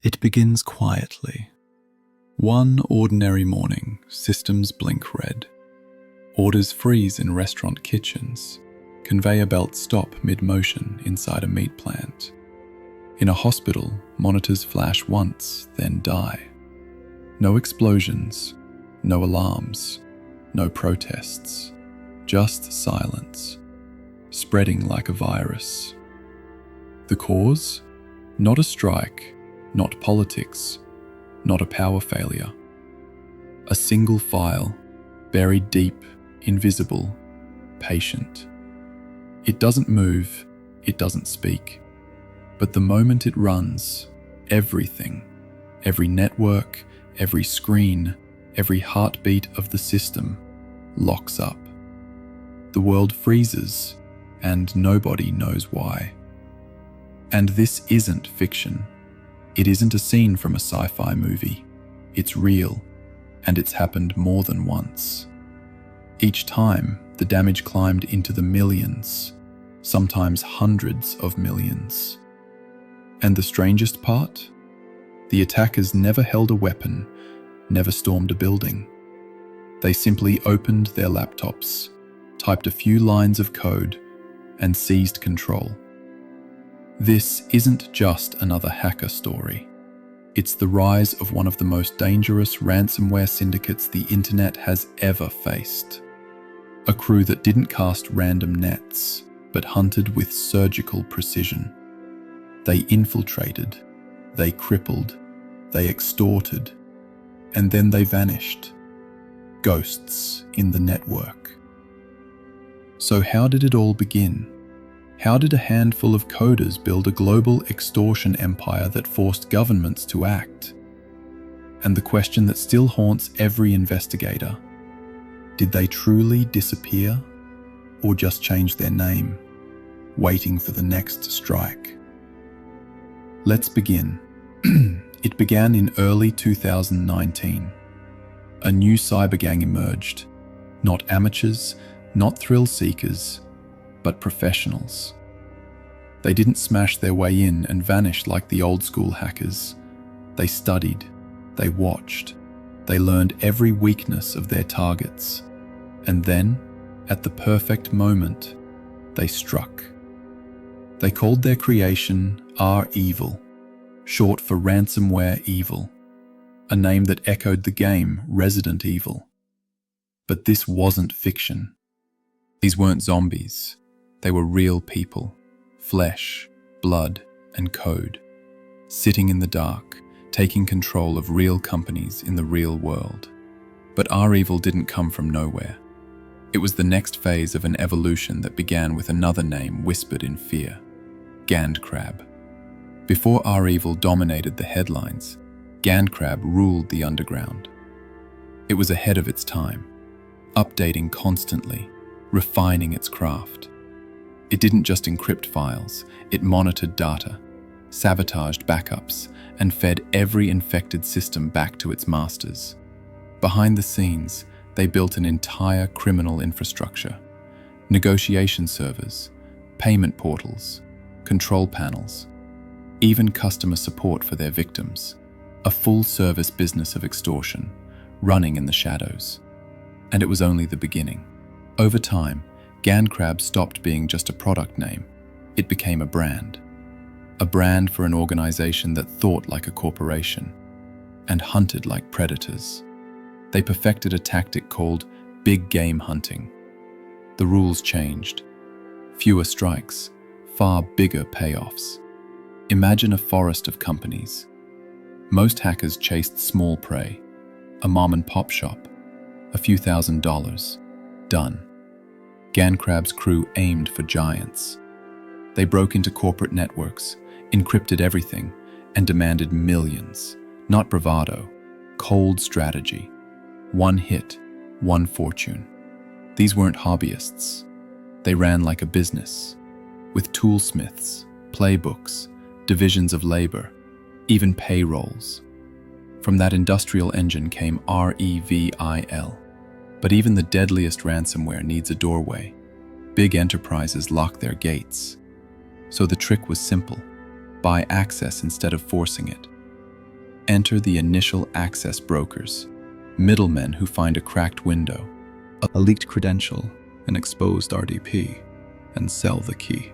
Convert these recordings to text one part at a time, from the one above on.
It begins quietly. One ordinary morning, systems blink red. Orders freeze in restaurant kitchens. Conveyor belts stop mid-motion inside a meat plant. In a hospital, monitors flash once, then die. No explosions, no alarms, no protests, just silence, spreading like a virus. The cause? Not a strike, not politics, not a power failure. A single file, buried deep, invisible, patient. It doesn't move, it doesn't speak. But the moment it runs, everything, every network, every screen, every heartbeat of the system locks up. The world freezes, and nobody knows why. And this isn't fiction. It isn't a scene from a sci-fi movie. It's real, and it's happened more than once. Each time, the damage climbed into the millions, sometimes hundreds of millions. And the strangest part? The attackers never held a weapon, never stormed a building. They simply opened their laptops, typed a few lines of code, and seized control. This isn't just another hacker story. It's the rise of one of the most dangerous ransomware syndicates the internet has ever faced. A crew that didn't cast random nets, but hunted with surgical precision. They infiltrated, they crippled, they extorted, and then they vanished. Ghosts in the network. So how did it all begin? How did a handful of coders build a global extortion empire that forced governments to act? And the question that still haunts every investigator: did they truly disappear, or just change their name, waiting for the next strike? Let's begin. It began in early 2019. A new cybergang emerged. Not amateurs, not thrill seekers, but professionals. They didn't smash their way in and vanish like the old school hackers. They studied, they watched, they learned every weakness of their targets. And then, at the perfect moment, they struck. They called their creation REvil, short for Ransomware Evil, a name that echoed the game Resident Evil. But this wasn't fiction. These weren't zombies. They were real people, flesh, blood, and code, sitting in the dark, taking control of real companies in the real world. But REvil didn't come from nowhere. It was the next phase of an evolution that began with another name whispered in fear: GandCrab. Before REvil dominated the headlines, GandCrab ruled the underground. It was ahead of its time, updating constantly, refining its craft. It didn't just encrypt files, it monitored data, sabotaged backups, and fed every infected system back to its masters. Behind the scenes, they built an entire criminal infrastructure: negotiation servers, payment portals, control panels, even customer support for their victims. A full-service business of extortion, running in the shadows. And it was only the beginning. Over time, GandCrab stopped being just a product name. It became a brand. A brand for an organization that thought like a corporation and hunted like predators. They perfected a tactic called big game hunting. The rules changed. Fewer strikes, far bigger payoffs. Imagine a forest of companies. Most hackers chased small prey, a mom-and-pop shop, a few $1,000s. Done. GandCrab's crew aimed for giants. They broke into corporate networks, encrypted everything, and demanded millions. Not bravado, cold strategy. One hit, one fortune. These weren't hobbyists. They ran like a business, with toolsmiths, playbooks, divisions of labor, even payrolls. From that industrial engine came REvil. But even the deadliest ransomware needs a doorway. Big enterprises lock their gates. So the trick was simple: buy access instead of forcing it. Enter the initial access brokers, middlemen who find a cracked window, a leaked credential, an exposed RDP, and sell the key.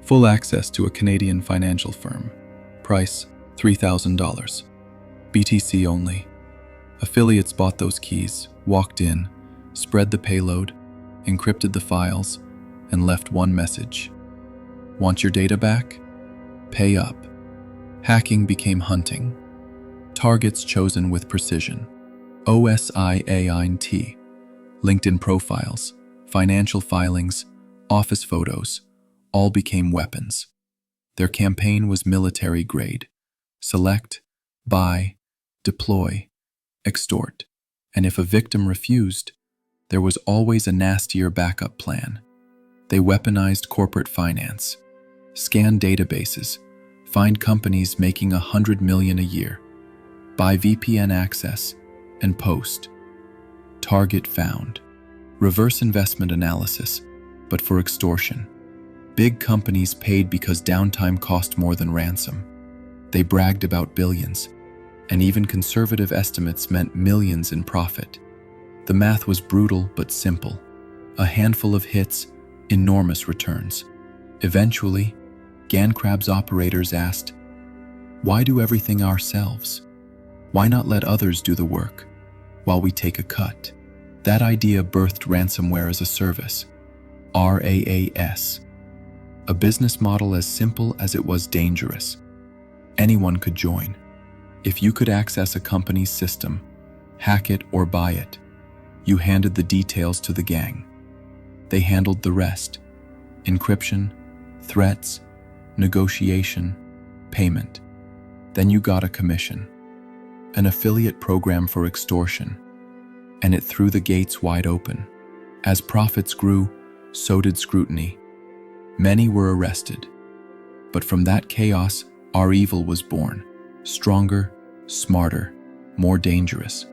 Full access to a Canadian financial firm. Price $3,000. BTC only. Affiliates bought those keys, walked in, spread the payload, encrypted the files, and left one message. Want your data back? Pay up. Hacking became hunting. Targets chosen with precision. OSINT. LinkedIn profiles, financial filings, office photos, all became weapons. Their campaign was military grade. Select, buy, deploy, extort. And if a victim refused, there was always a nastier backup plan. They weaponized corporate finance, scanned databases, find companies making $100 million a year, buy VPN access, and post. Target found. Reverse investment analysis, but for extortion. Big companies paid because downtime cost more than ransom. They bragged about billions, and even conservative estimates meant millions in profit. The math was brutal but simple. A handful of hits, enormous returns. Eventually, GandCrab's operators asked, "Why do everything ourselves? Why not let others do the work, while we take a cut?" That idea birthed ransomware as a service, RAAS. A business model as simple as it was dangerous. Anyone could join. If you could access a company's system, hack it or buy it, you handed the details to the gang. They handled the rest: encryption, threats, negotiation, payment. Then you got a commission. An affiliate program for extortion. And it threw the gates wide open. As profits grew, so did scrutiny. Many were arrested. But from that chaos, REvil was born. Stronger, smarter, more dangerous.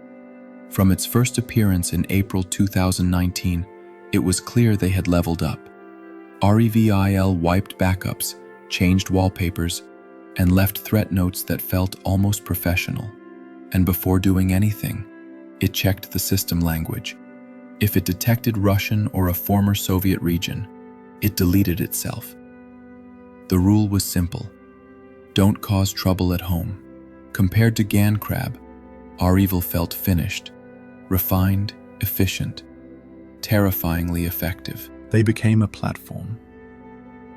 From its first appearance in April 2019, it was clear they had leveled up. REvil wiped backups, changed wallpapers, and left threat notes that felt almost professional. And before doing anything, it checked the system language. If it detected Russian or a former Soviet region, it deleted itself. The rule was simple: don't cause trouble at home. Compared to GandCrab, REvil felt finished, refined, efficient, terrifyingly effective. They became a platform.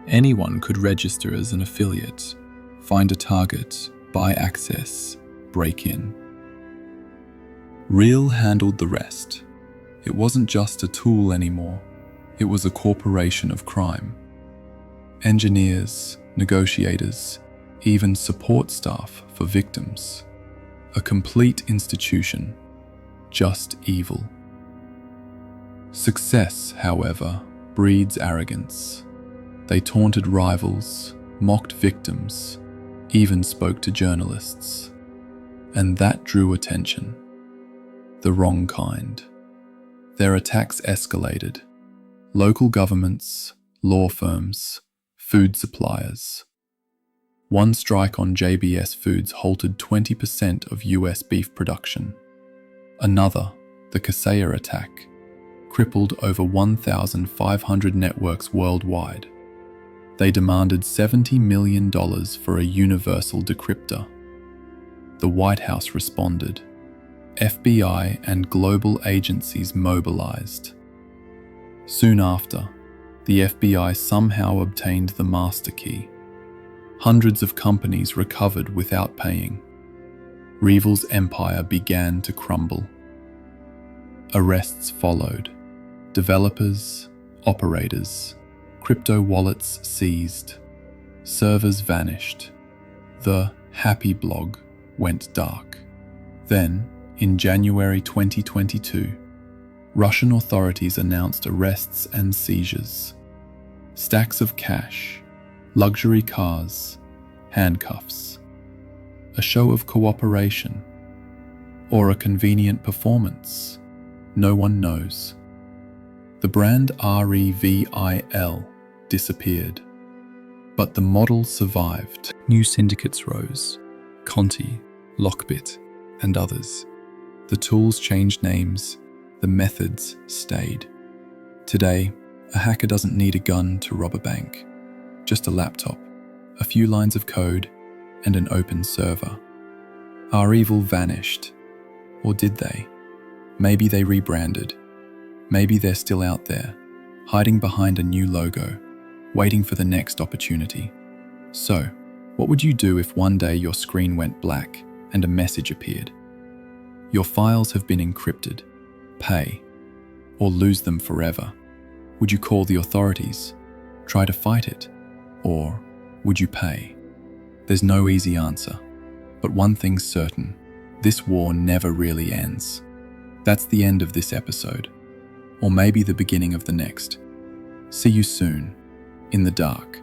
Anyone could register as an affiliate, find a target, buy access, break in. REvil handled the rest. It wasn't just a tool anymore. It was a corporation of crime. Engineers, negotiators, even support staff for victims. A complete institution, just evil. Success, however, breeds arrogance. They taunted rivals, mocked victims, even spoke to journalists. And that drew attention. The wrong kind. Their attacks escalated. Local governments, law firms, food suppliers. One strike on JBS Foods halted 20% of US beef production. Another, the Kaseya attack, crippled over 1,500 networks worldwide. They demanded $70 million for a universal decryptor. The White House responded. FBI and global agencies mobilized. Soon after, the FBI somehow obtained the master key. Hundreds of companies recovered without paying. REvil's empire began to crumble. Arrests followed. Developers, operators, crypto wallets seized. Servers vanished. The Happy blog went dark. Then, in January 2022, Russian authorities announced arrests and seizures. Stacks of cash, luxury cars, handcuffs. A show of cooperation, or a convenient performance? No one knows. The brand REvil disappeared, but the model survived. New syndicates rose. Conti, LockBit, and others. The tools changed names, the methods stayed. Today, a hacker doesn't need a gun to rob a bank, just a laptop, a few lines of code, and an open server. REvil vanished. Or did they? Maybe they rebranded. Maybe they're still out there, hiding behind a new logo, waiting for the next opportunity. So, what would you do if one day your screen went black and a message appeared? Your files have been encrypted. Pay. Or lose them forever. Would you call the authorities? Try to fight it? Or would you pay? There's no easy answer. But one thing's certain, this war never really ends. That's the end of this episode. Or maybe the beginning of the next. See you soon, in the dark.